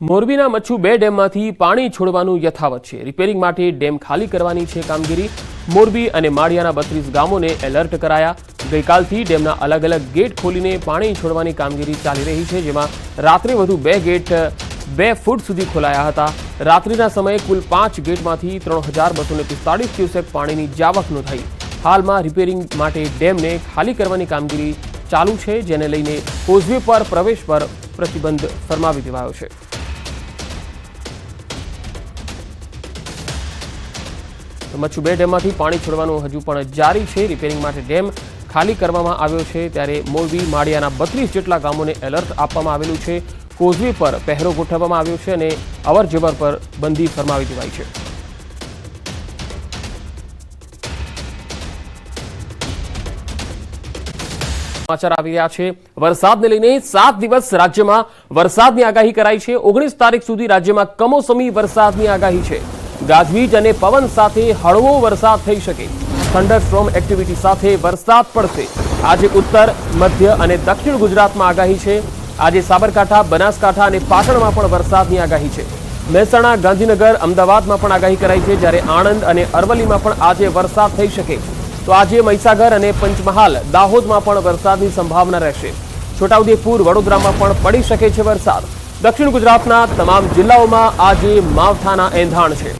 મોરબીના મચ્છુ 2 ડેમમાંથી પાણી છોડવાનું યથાવત છે। રિપેરિંગ માટે ડેમ ખાલી કરવાની છે કામગીરી। મોરબી અને માળિયાના 32 ગામોને એલર્ટ કરાયા। ગઈકાલથી ડેમના અલગ અલગ ગેટ ખોલીને પાણી છોડવાની કામગીરી ચાલી રહી છે, જેમાં રાત્રે વધુ 2 ગેટ 2 ફૂટ સુધી ખોલાયા હતા। રાત્રિના સમયે કુલ 5 ગેટમાંથી 3245 ક્યુસેક પાણીની જાવક નોંધાઈ। હાલમાં રિપેરિંગ માટે ડેમને ખાલી કરવાની કામગીરી ચાલુ છે, જેને લઈને કોઝવે પર પ્રવેશ પર પ્રતિબંધ ફરમાવી દેવાયો છે। મચ્છુ 2 ડેમમાંથી પાણી છોડવાનું હજુ પણ જારી છે। રિપેરિંગ માટે ડેમ ખાલી કરવામાં આવ્યો છે, ત્યારે મોરબી માળિયાના 32 જેટલા ગામોને એલર્ટ આપવામાં આવેલું છે। કોઝવે પર પહેરો ગોઠવવામાં આવ્યો છે અને અવરજવર પર બંધી ફરમાવી દેવાઈ છે। સમાચાર આવી રહ્યા છે। વરસાદને લઈને 7 દિવસ રાજ્યમાં વરસાદની આગાહી કરાઈ છે। 19 તારીખ સુધી રાજ્યમાં કમોસમી વરસાદની આગાહી છે। ગાજવીજ અને પવન સાથે હળવો વરસાદ થઈ શકે। થંડરસ્ટોર્મ એક્ટિવિટી સાથે વરસાદ પડશે। આજે ઉત્તર, મધ્ય અને દક્ષિણ ગુજરાતમાં આગાહી છે। આજે સાબરકાંઠા, બનાસકાંઠા અને પાટણમાં પણ વરસાદની આગાહી છે। મહેસાણા, ગાંધીનગર, અમદાવાદમાં પણ આગાહી કરાઈ છે, જ્યારે આણંદ અને અરવલ્લીમાં પણ આજે વરસાદ થઈ શકે। તો આજે મહીસાગર અને પંચમહાલ, દાહોદમાં પણ વરસાદની સંભાવના રહેશે। છોટાઉદેપુર, વડોદરામાં પણ પડી શકે છે વરસાદ। દક્ષિણ ગુજરાતના તમામ જિલ્લાઓમાં આજે માવઠાના એંધાણ છે।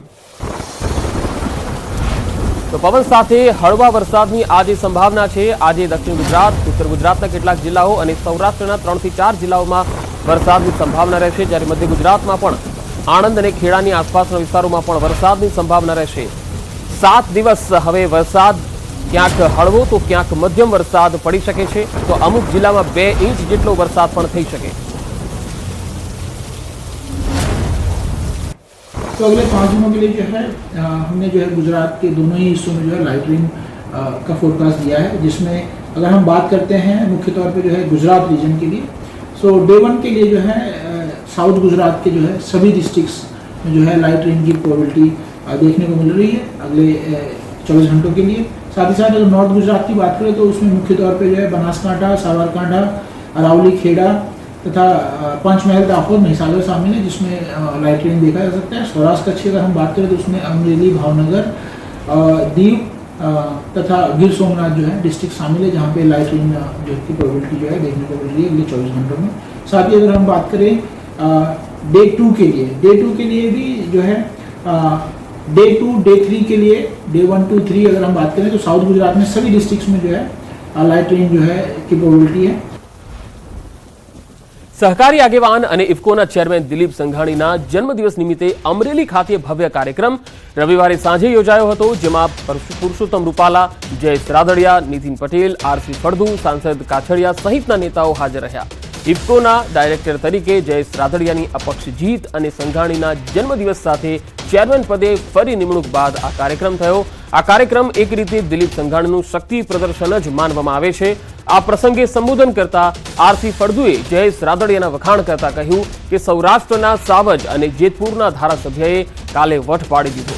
તો પવન સાથે હળવા વરસાદની આજે સંભાવના છે। આજે દક્ષિણ ગુજરાત, ઉત્તર ગુજરાતના કેટલાક જિલ્લાઓ અને સૌરાષ્ટ્રના 3 થી 4 જિલ્લાઓમાં વરસાદની સંભાવના રહેશે, જ્યારે મધ્ય ગુજરાતમાં પણ આણંદ અને ખેડાની આસપાસના વિસ્તારોમાં પણ વરસાદની સંભાવના રહેશે। 7 દિવસ હવે વરસાદ ક્યાંક હળવો તો ક્યાંક મધ્યમ વરસાદ પડી શકે છે। તો અમુક જિલ્લામાં 2 ઇંચ જેટલો વરસાદ પણ થઈ શકે। तो अगले 5 दिनों के लिए जो है हमने जो है गुजरात के दोनों ही हिस्सों में जो है लाइट रेन का फोरकास्ट दिया है, जिसमें अगर हम बात करते हैं मुख्य तौर पे जो है गुजरात रीजन के लिए, सो डे 1 के लिए जो है साउथ गुजरात के जो है सभी डिस्ट्रिक्ट्स में जो है लाइट रेन की प्रोबेबिलिटी देखने को मिल रही है अगले 24 घंटों के लिए। साथ ही साथ अगर नॉर्थ गुजरात की बात करें तो उसमें मुख्य तौर पर जो है बनासकांठा, साबरकांठा, अरावली, खेड़ा तथा पंचमहल, दाहोद, महीसागर शामिल है, जिसमें लाइट रेन देखा जा सकता है। सौराष्ट्र कच्छ की अगर हम बात करें तो उसमें अमरेली, भावनगर, दीव तथा गिर सोमनाथ जो है डिस्ट्रिक्ट शामिल है, जहाँ पे लाइट रेन जो की प्रोबेबिलिटी जो है देखने को मिल रही है अगले 24 घंटों में। साथ ही अगर हम बात करें डे 2 के लिए भी जो है डे 2, डे 3 के लिए, डे 1 to 3 अगर हम बात करें तो साउथ गुजरात में सभी डिस्ट्रिक्ट्स में जो है लाइट रेन जो है की प्रोबेबिलिटी है। सहकारी આગેવાન અને ઇફકોના ચેરમેન દિલીપ સંઘાણીના જન્મદિવસ નિમિત્તે અમરેલી ખાતે ભવ્ય કાર્યક્રમ રવિવારે સાંજે યોજાયો હતો, જેમાં પુરુષોત્તમ રૂપાલા, જયેશ રાદડિયા, નીતિન પટેલ, આરસી ફળદુ, સાંસદ કાછડિયા સહિતના નેતાઓ હાજર રહ્યા। ઇફકોના ડાયરેક્ટર તરીકે જયેશ રાદડિયાની અપક્ષ જીત અને સંઘાણીના જન્મદિવસ સાથે ચેરમેન પદે ફરી નિમણૂક બાદ આ કાર્યક્રમ થયો। આ કાર્યક્રમ એક રીતે દિલીપ સંઘાણીનું શક્તિ પ્રદર્શન જ માનવામાં આવે છે। આ પ્રસંગે સંબોધન કરતા આરસી ફળદુએ જયેશ રાદડિયાના વખાણ કરતા કહ્યું કે સૌરાષ્ટ્રના સાવજ અને જેતપુરના ધારાસભ્યએ કાલે વટ પાડી દીધો।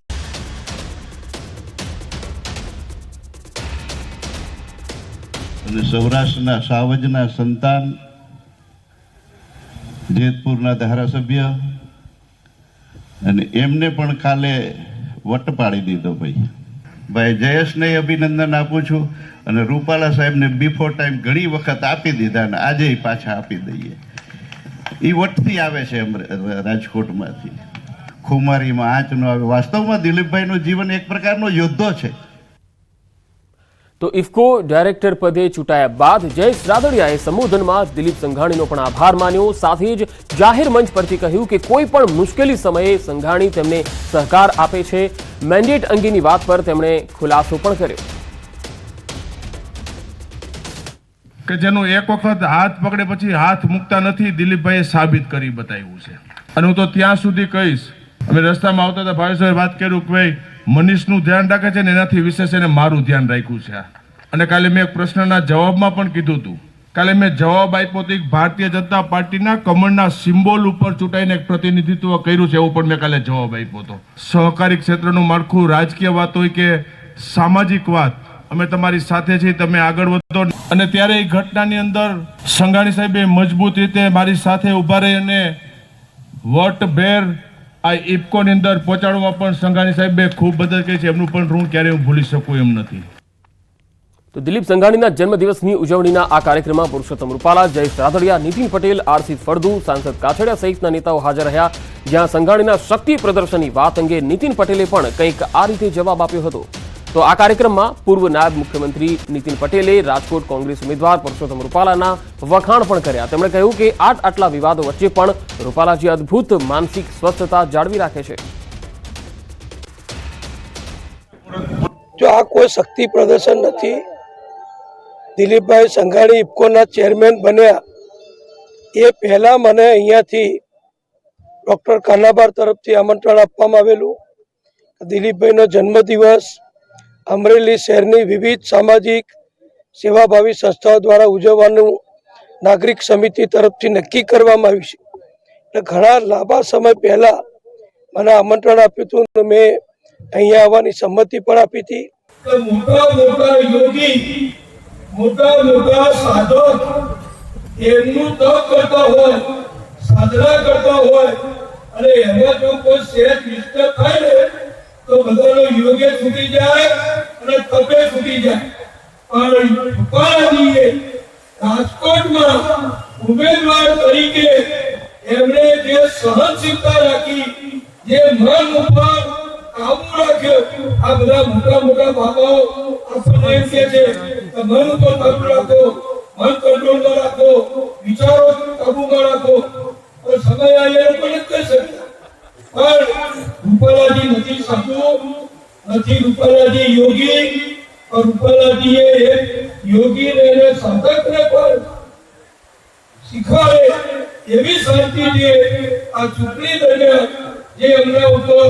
અને સૌરાષ્ટ્રના સાવજના સંતાન, જેતપુરના ધારાસભ્ય, અને એમને પણ કાલે વટ પાડી દીધો। ભાઈ જયેશને અભિનંદન આપું છું, અને રૂપાલા સાહેબને બિફોર ટાઈમ ઘણી વખત આપી દીધા અને આજે પાછા આપી દઈએ। એ વટથી આવે છે રાજકોટમાંથી, ખુમારીમાં આંચ ન આવે। વાસ્તવમાં દિલીપભાઈનું જીવન એક પ્રકારનો યોદ્ધો છે। તો ઇફકો ડાયરેક્ટર પદે ચૂંટાયા બાદ જયેશ રાદડિયાએ સંબોધનમાં દિલીપ સંઘાણીનો પણ આભાર માન્યો। સાથે જ જાહેર મંચ પરથી કહ્યું કે કોઈ પણ મુશ્કેલી સમયે સંઘાણી તેમને સહકાર આપે છે। મેન્ડેટ અંગેની વાત પર તેમણે ખુલાસો પણ કર્યો કે જેનો એક વખત હાથ પકડે પછી હાથ મૂકતા નથી, દિલીપભાઈએ સાબિત કરી બતાવ્યું છે। અને હું તો ત્યાં સુધી કહીશ, અમે રસ્તામાં આવતા હતા, ભાવેશભાઈ વાત કર્યું કે ભાઈ મનીષનું ધ્યાન રાખે છે ને એનાથી વિશેષ એને મારું ધ્યાન રાખ્યું છે। અને કાલે મેં એક પ્રશ્નના જવાબમાં પણ કીધું હતું, કાલે મેં જવાબ આપ્યો હતો કે ભારતીય જનતા પાર્ટીના કમળના સિમ્બોલ ઉપર ચૂંટાઈને એક પ્રતિનિધિત્વ કર્યું છે, એવું પણ મેં કાલે જવાબ આપ્યો હતો। સહકારી ક્ષેત્રનું માળખું, રાજકીય વાત હોય કે સામાજિક વાત, અમે તમારી સાથે છીએ, તમે આગળ વધો। અને ત્યારે એ ઘટનાની અંદર સંઘાણી સાહેબે મજબૂત રીતે મારી સાથે ઉભા રહી અને વટભેર આ ઇફકોની અંદર પહોંચાડવામાં પણ સંઘાણી સાહેબે ખૂબ મદદ કરી છે. એમનું પણ ઋણ ક્યારેય હું ભૂલી શકું એમ નથી. તો દિલીપ સંઘાણીના જન્મદિવસની ઉજવણીના આ કાર્યક્રમમાં પુરુષોત્તમ રૂપાલા, જયેશ રાદડિયા, નીતિન પટેલ, આરસી ફળદુ, સાંસદ કાછડિયા સહિતના નેતાઓ હાજર રહ્યા. જ્યાં સંઘાણીના શક્તિ પ્રદર્શનની વાત અંગે નીતિન પટેલે પણ કંઈક આ રીતે જવાબ આપ્યો હતો. તો આ કાર્યક્રમમાં પૂર્વ નાયબ મુખ્યમંત્રી નીતિન પટેલે રાજકોટ કોંગ્રેસ ઉમેદવાર પુરુષોત્તમ રૂપાલાના વખાણ પણ કર્યા. તેમણે કહ્યું કે આટલા વિવાદો વચ્ચે પણ રૂપાલાજી અદ્ભુત માનસિક સ્વસ્થતા જાળવી રાખે છે. જો આ કોઈ શક્તિ પ્રદર્શન નથી. દિલીપભાઈ સંઘાણી ઇફકોના ચેરમેન બન્યા એ પહેલા મને અહીંયાથી ડૉક્ટર કાનાબાર તરફથી આમંત્રણ આપવામાં આવેલું. દિલીપભાઈનો જન્મદિવસ અમરેલી શહેરની વિવિધ સામાજિક સેવાભાવી સંસ્થાઓ દ્વારા ઉજવવાનું નાગરિક સમિતિ તરફથી નક્કી કરવામાં આવ્યું છે. એટલે ઘણા લાંબા સમય પહેલા મને આમંત્રણ આપ્યું હતું અને મેં અહીંયા આવવાની સંમતિ પણ આપી હતી. મોટા મોટા યોગી, મોટા મોટા સાધક એમનું તપ કરતા હોય, સાધના કરતા હોય અને એમાં જો કોઈ સહેજ મિસ્ટેક થાય ને તો બધાનો યોગે છૂટી જાય અને તપે છૂટી જાય. પણ રૂપાલાજીએ રાજકોટમાં ઉમેદવાર તરીકે એમણે જે સહનશીલતા રાખી, જે મન ઉપર કાબુ રાખ્યો. આ બધા મોટા મોટા બાબાઓ આપણને એમ કહે છે કે મન ઉપર કાબુ રાખો, મન કંટ્રોલમાં રાખો, વિચારો કાબુમાં રાખો. પણ સમય આવ્યા લોકો નથી કહી શકતા. પણ રૂપાલાજી નથી સાધુ, નથી રૂપાલાજી યોગી. રૂપાલાજીએ એક યોગીને અને સાધકને પણ શીખવાડે એવી શાંતિથી આ ચૂંટણી દરમિયાન જે એમના ઉપર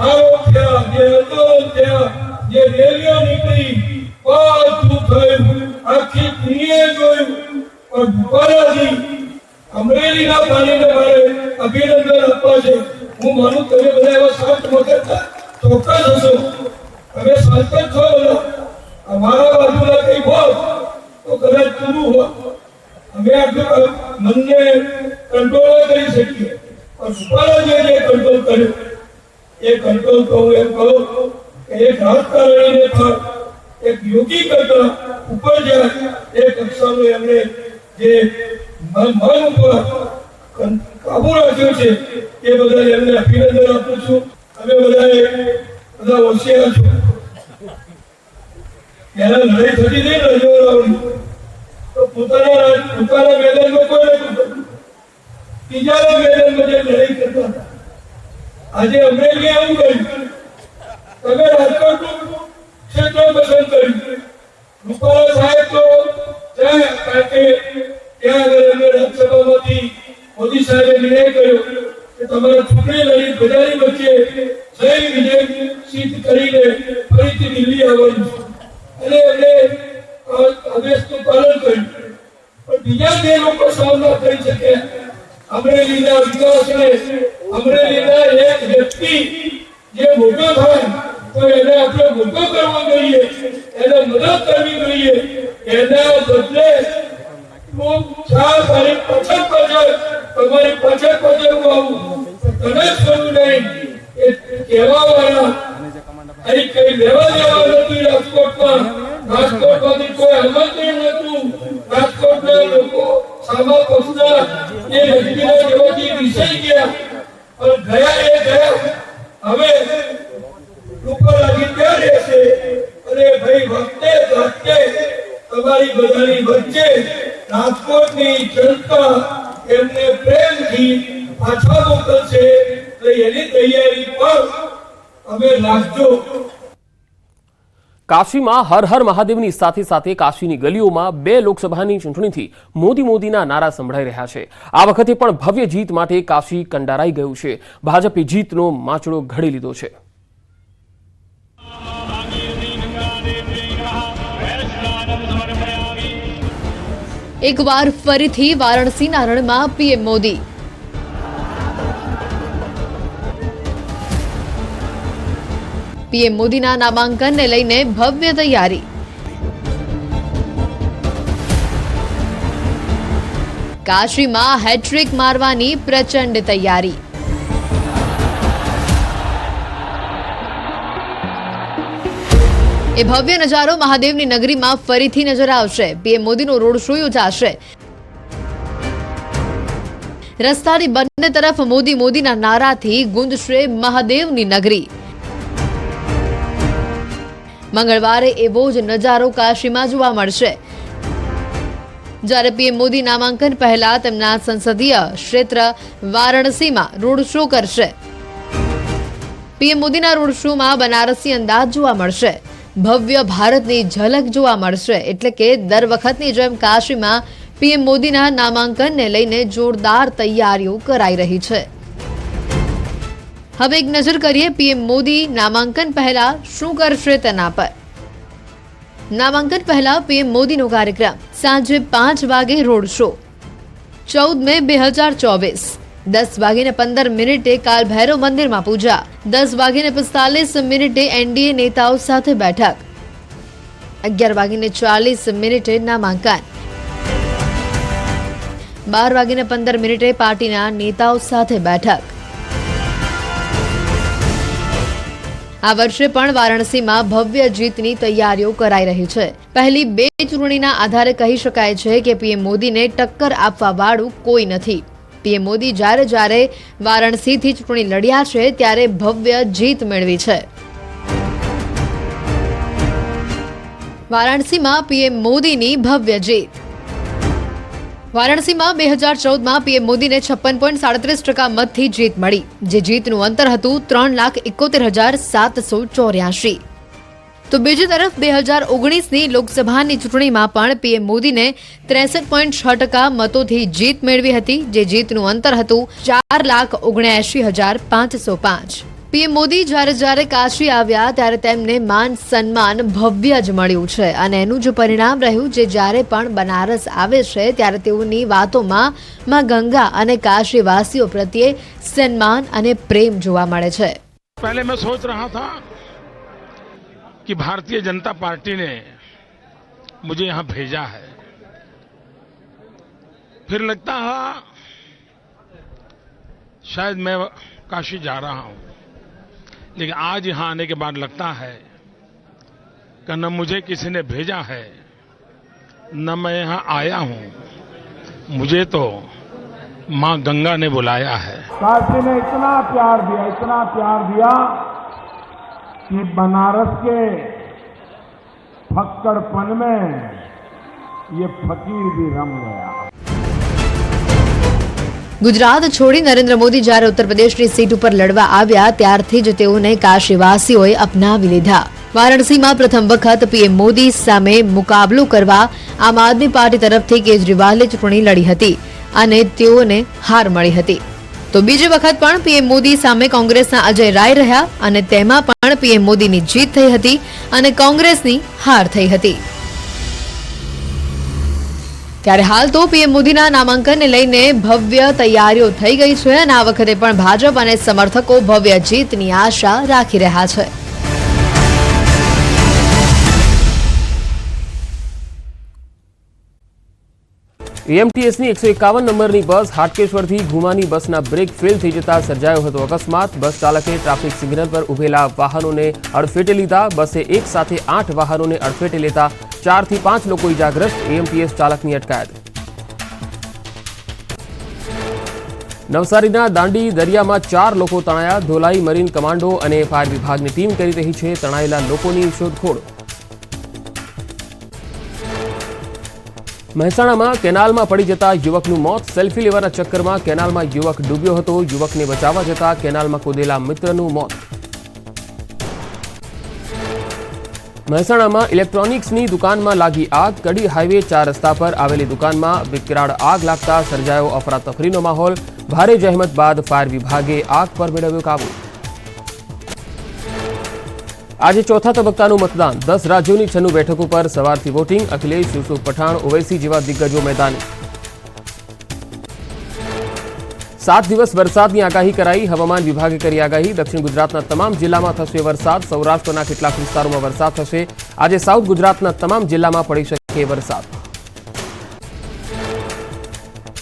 આરોપ થયા, જે આંદોલન થયા, જે રેલીઓ નીકળી, બધું થયું, આખી દુનિયાએ જોયું. પણ રૂપાલાજી અમરેલીના પાણીને મારે અભિનંદન આપવા છે. હું માનું તમે બધા એવા શાંત મગજના ચોક્કસ હશો. તમે શાંત જ છો બધા. અમારા બાજુના કઈ હોત તો કદાચ પૂરું હોત. અમે આટલું મનને કંટ્રોલ કરી શકીએ. પણ રૂપાલાજીએ જે કંટ્રોલ કર્યો એ કંટ્રોલ તો હું એમ કહું કે એક રાજકારણીને પણ એક યોગી કરતા ઉપર જાય એ કક્ષાનો એમણે જે મન ઉપર કાબુ રાખ્યો છે એ બધા એમને અભિનંદન આપું છું. અમે બધા હોશિયાર છો. એના લડાઈ થતી નહીં રજવાડાઓની તો પોતાના મેદાનમાં કોઈ નતું, બીજાના મેદાનમાં જે લડાઈ કરતા હતા. આજે અમરેલી એવું કર્યું, તમે રાજકોટનું ક્ષેત્ર પસંદ કર્યું. રૂપાલા સાહેબ તો જાય, કારણ કે ત્યાં આગળ એમને રાજ્યસભામાંથી મોદી સાહેબે નિર્ણય કર્યો કે તમારા ચૂંટણી લડી બધાની વચ્ચે જય વિજય સિદ્ધ કરીને ફરીથી દિલ્હી આવવાનું છે. અને એમને આદેશનું પાલન કર્યું. પણ બીજા જે લોકો સામના કરી શકે અમરેલીના વિકાસને, અમરેલીના એક વ્યક્તિ જે મોટો થાય તો એને આપણે મોટો કરવો જોઈએ, એને મદદ કરવી જોઈએ. એના બદલે તમારી પાછળ હું આવું તને જ કરવું નહીં એ કહેવા વાળા અહીં કઈ લેવા દેવા નથી. રાજકોટમાંથી કોઈ આમંત્રણ નતું. રાજકોટના લોકો સામા પક્ષના એ વ્યક્તિના જેવાથી વિસરી ગયા. પણ ગયા એ ગયા. હવે રૂપાલાજી ત્યાં રહેશે અને ભાઈ વખતે વખતે તમારી બધાની વચ્ચે રાજકોટની જનતા એમને પ્રેમથી પાછા મોકલશે. એની તૈયારી પણ અમે રાખજો. કાશીમાં હર હર મહાદેવની સાથે સાથે કાશીની ગલીઓમાં 2 લોકસભાની ચૂંટણીથી મોદીના નારા સંભળાઈ રહ્યા છે. આ વખતે પણ ભવ્ય જીત માટે કાશી કંડારાઈ ગયું છે. ભાજપે જીતનો માચડો ઘડી લીધો છે. એકવાર ફરીથી વારાણસીના રણમાં પીએમ મોદી. પીએમ મોદીના નામાંકનને લઈને ભવ્ય તૈયારી. કાશીમાં હેટ્રિક મારવાની પ્રચંડ તૈયારી. એ ભવ્ય નજારો મહાદેવની નગરીમાં ફરીથી નજર આવશે. પીએમ મોદીનો રોડ શો યોજાશે. રસ્તાની બંને તરફ મોદી મોદીના નારાથી ગુંજશે મહાદેવની નગરી. મંગળવારે એવો જ નજારો કાશીમાં જોવા મળશે. જ્યારે પીએમ મોદી નામાંકન પહેલા તેમના સંસદીય ક્ષેત્ર વારાણસીમાં રોડ શો કરશે. પીએમ મોદીના રોડ શોમાં બનારસી અંદાજ જોવા મળશે. ભવ્ય ભારતની ઝલક જોવા મળશે. એટલે કે દર વખતની જેમ કાશીમાં પીએમ મોદીના નામાંકનને લઈને જોરદાર તૈયારીઓ કરાઈ રહી છે. હવે એક નજર કરીએ પીએમ મોદી નામાંકન પહેલા શું કરશે તેના પર. નામાંકન પહેલા પીએમ મોદીનો કાર્યક્રમ સાંજે 5 વાગે રોડ શો. 14 મે 2024 10:15 કાલ ભૈરવ મંદિરમાં પૂજા. 10:45 એનડીએ નેતાઓ સાથે બેઠક. 11:40 નામાંકન. 12:15 પાર્ટીના નેતાઓ સાથે બેઠક. આ વર્ષે પણ વારાણસીમાં ભવ્ય જીતની તૈયારીઓ કરાઈ રહી છે. પહેલી 2 ચૂંટણીના આધારે કહી શકાય છે કે પીએમ મોદીને ટક્કર આપવા વાળું કોઈ નથી. પીએમ મોદી જ્યારે વારાણસીથી ચૂંટણી લડ્યા છે ત્યારે ભવ્ય જીત મેળવી છે. વારાણસીમાં પીએમ મોદીની ભવ્ય જીત. વારાણસીમાં 2014માં પીએમ મોદીને 56.37% મતથી જીત મળી, જે જીતનું અંતર હતું 3,71,784. તો બીજી તરફ 2019ની લોકસભાની ચૂંટણીમાં પણ પીએમ મોદીને 63.6% મતોથી જીત મેળવી હતી, જે જીતનું અંતર હતું 4,79,505. પીએમ મોદી જ્યારે કાશી આવ્યા ત્યારે તેમને માન સન્માન ભવ્ય જ મળ્યું છે અને એનું જ પરિણામ રહ્યું જે જ્યારે પણ બનારસ આવે છે ત્યારે તેઓની વાતોમાં માં ગંગા અને કાશીવાસીઓ પ્રત્યે સન્માન અને પ્રેમ જોવા મળે છે. पहले मैं सोच रहा था कि भारतीय जनता पार्टी ने मुझे यहां भेजा है, फिर लगता है शायद मैं काशी जा रहा हूं, लेकिन आज यहां आने के बाद लगता है कि न मुझे किसी ने भेजा है न मैं यहां आया हूं, मुझे तो मां गंगा ने बुलाया है. काशी ने इतना प्यार दिया कि बनारस के फक्कड़पन में ये फकीर भी रम गया. ગુજરાત છોડી નરેન્દ્ર મોદી જ્યારે ઉત્તર પ્રદેશની સીટ ઉપર લડવા આવ્યા ત્યારથી જ તેઓને કાશીવાસીઓએ અપનાવી લીધા. વારાણસીમાં પ્રથમ વખત પીએમ મોદી સામે મુકાબલો કરવા આમ આદમી પાર્ટી તરફથી કેજરીવાલે ચૂંટણી લડી હતી અને તેઓને હાર મળી હતી. તો બીજી વખત પણ પીએમ મોદી સામે કોંગ્રેસના અજય રાય રહ્યા અને તેમાં પણ પીએમ મોદીની જીત થઈ હતી અને કોંગ્રેસની હાર થઈ હતી. ત્યારે હાલ તો પીએમ મોદીના નામાંકનને લઈને ભવ્ય તૈયારીઓ થઈ ગઈ છે અને આ વખતે પણ ભાજપ અને સમર્થકો ભવ્ય જીતની આશા રાખી રહ્યા છે. એએમટીએસની 151 નંબરની બસ હાટકેશ્વરથી ઘુમાની બસના બ્રેક ફેલ થઈ જતા સર્જાયો હતો અકસ્માત. બસ ચાલકે ટ્રાફિક સિગ્નલ પર ઉભેલા વાહનોને અડફેટે લીધા. બસે એક સાથે 8 વાહનોને અડફેટે લેતા 4 થી 5 લોકો ઇજાગ્રસ્ત. એએમટીએસ ચાલકની અટકાયત. નવસારીના દાંડી દરિયામાં 4 લોકો તણાયા. ધોલાઈ મરીન કમાન્ડો અને ફાયર વિભાગની ટીમ કરી રહી છે તણાયેલા લોકોની શોધખોળ. મહેસાણામાં કેનાલમાં પડી જતા યુવકનું મોત. સેલ્ફી લેવાના ચક્કરમાં કેનાલમાં યુવક ડૂબ્યો હતો. યુવકને બચાવવા જતા કેનાલમાં કૂદેલા મિત્રનું મોત. મહેસાણામાં ઇલેક્ટ્રોનિક્સની દુકાનમાં લાગી આગ. કડી હાઈવે 4 રસ્તા પર આવેલી દુકાનમાં વિકરાળ આગ લાગતા સર્જાયો અફરાતફરીનો માહોલ. ભારે જહેમત બાદ ફાયર વિભાગે આગ પર મેળવ્યો કાબુ. આજે ચોથા તબક્કાનું મતદાન. 10 રાજ્યોની 96 બેઠકો પર સવારથી વોટિંગ. અખિલેશ, યુસુફ પઠાણ, ઓવૈસી જેવા દિગ્ગજો મેદાને. 7 દિવસ વરસાદની આગાહી કરાઈ. હવામાન વિભાગે કરી આગાહી. દક્ષિણ ગુજરાતના તમામ જિલ્લામાં થશે વરસાદ. સૌરાષ્ટ્રના કેટલાક વિસ્તારોમાં વરસાદ થશે. આજે સાઉથ ગુજરાતના તમામ જિલ્લામાં પડી શકે વરસાદ.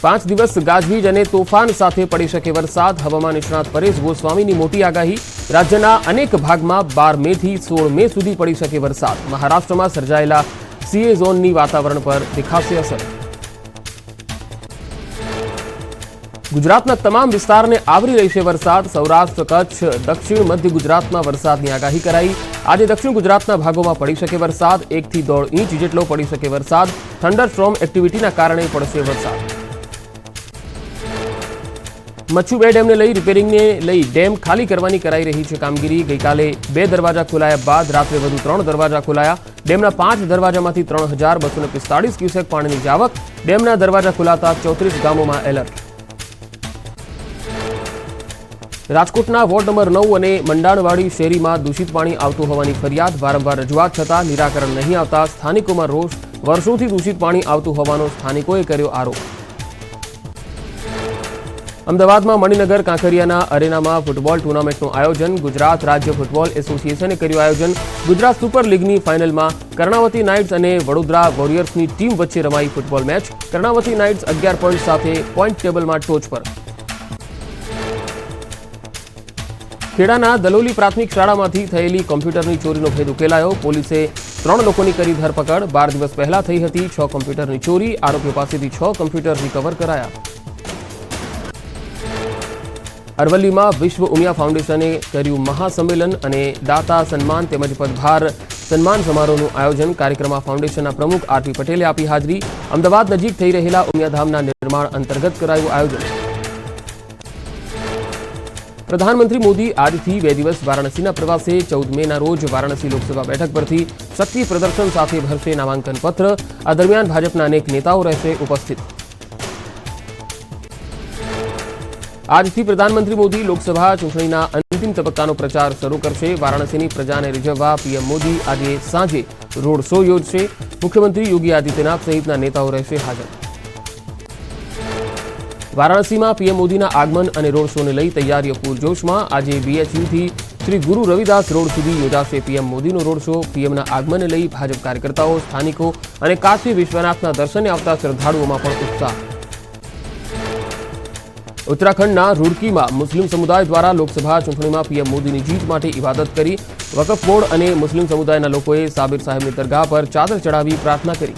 5 દિવસ ગાજવીજ અને તોફાન સાથે પડી શકે વરસાદ. હવામાન નિષ્ણાત પરેશ ગોસ્વામીની મોટી આગાહી. રાજ્યના અનેક ભાગમાં 12 મેથી 16 મે સુધી પડી શકે વરસાદ. મહારાષ્ટ્રમાં સર્જાયેલા સીએ ઝોનની વાતાવરણ પર દેખાશે અસર. ગુજરાતના તમામ વિસ્તારને આવરી લેશે વરસાદ. સૌરાષ્ટ્ર, કચ્છ, દક્ષિણ મધ્ય ગુજરાતમાં વરસાદની આગાહી કરાઈ. આજે દક્ષિણ ગુજરાતના ભાગોમાં પડી શકે વરસાદ. 1 થી 1.5 ઇંચ જેટલો પડી શકે વરસાદ. થંડરસ્ટ્રોમ એક્ટિવિટીના કારણે પડશે વરસાદ. મચ્છુ 2 ડેમને લઈ રિપેરિંગને લઈ ડેમ ખાલી કરવાની કરાઈ રહી છે કામગીરી. ગઈકાલે 2 દરવાજા ખોલાયા બાદ રાત્રે વધુ 3 દરવાજા ખોલાયા. ડેમના 5 દરવાજામાંથી 3245 ક્યુસેક પાણીની જાવક. ડેમના દરવાજા ખોલાતા 34 ગામોમાં એલર્ટ. રાજકોટના વોર્ડ નંબર 9 અને મંડાણવાડી શેરીમાં દૂષિત પાણી આવતું હોવાની ફરિયાદ. વારંવાર રજૂઆત છતાં નિરાકરણ નહીં આવતા સ્થાનિકોમાં રોષ. વર્ષોથી દૂષિત પાણી આવતું હોવાનો સ્થાનિકોએ કર્યો આરોપ. અમદાવાદમાં મણિનગર કાંકરિયાના અરેનામાં ફૂટબોલ ટુર્નામેન્ટનું આયોજન. ગુજરાત રાજ્ય ફૂટબોલ એસોસિએશને કર્યું આયોજન. ગુજરાત સુપર લીગની ફાઇનલમાં કર્ણાવતી નાઇટ્સ અને વડોદરા વોરિયર્સની ટીમ વચ્ચે રમાઈ football match. Karnavati nights 11 point સાથે પોઈન્ટ ટેબલમાં ટોચ પર. ખેડાના દલોલી પ્રાથમિક શાળામાંથી થયેલી કોમ્પ્યુટરની ચોરીનો ભેદ ઉકેલાયો. પોલીસે 3 લોકોની કરી ધરપકડ. 12 દિવસ પહેલા થઈ હતી 6 કોમ્પ્યુટરની ચોરી. આરોપીઓ પાસેથી 6 કોમ્પ્યુટર રિકવર કરાયા. અરવલ્લીમાં વિશ્વ ઉમિયા ફાઉન્ડેશને કર્યું મહાસંમેલન અને દાતા સન્માન તેમજ પદભાર સન્માન સમારોહનું આયોજન. કાર્યક્રમમાં ફાઉન્ડેશનના પ્રમુખ આરપી પટેલે આપી હાજરી. અમદાવાદ નજીક થઈ રહેલા ઉમિયાધામના નિર્માણ અંતર્ગત કરાયું આયોજન. પ્રધાનમંત્રી મોદી આજથી 2 દિવસ વારાણસીના પ્રવાસે. 14 મેના રોજ વારાણસી લોકસભા બેઠક પરથી શક્તિ પ્રદર્શન સાથે ભરશે નામાંકન પત્ર. આ દરમિયાન ભાજપના અનેક નેતાઓ રહેશે ઉપસ્થિત. આજથી પ્રધાનમંત્રી મોદી લોકસભા ચૂંટણીના અંતિમ તબક્કાનો પ્રચાર શરૂ કરશે. વારાણસીની પ્રજાને રીઝવવા પીએમ મોદી આજે સાંજે રોડ શો યોજશે. મુખ્યમંત્રી યોગી આદિત્યનાથ સહિતના નેતાઓ રહેશે હાજર. વારાણસીમાં પીએમ મોદીના આગમન અને રોડ શોને લઈ તૈયારીઓ પૂરજોશમાં. આજે બીએચયુથી શ્રી ગુરુ રવિદાસ રોડ સુધી યોજાશે પીએમ મોદીનો રોડ શો. પીએમના આગમનને લઈ ભાજપ કાર્યકર્તાઓ, સ્થાનિકો અને કાશી વિશ્વનાથના દર્શને આવતા શ્રદ્ધાળુઓમાં પણ ઉત્સાહ. ઉત્તરાખંડના રૂડકીમાં મુસ્લિમ સમુદાય દ્વારા લોકસભા ચૂંટણીમાં પીએમ મોદીની જીત માટે ઇબાદત કરી. વકફ બોર્ડ અને મુસ્લિમ સમુદાયના લોકોએ સાબિર સાહેબની દરગાહ પર ચાદર ચડાવી પ્રાર્થના કરી.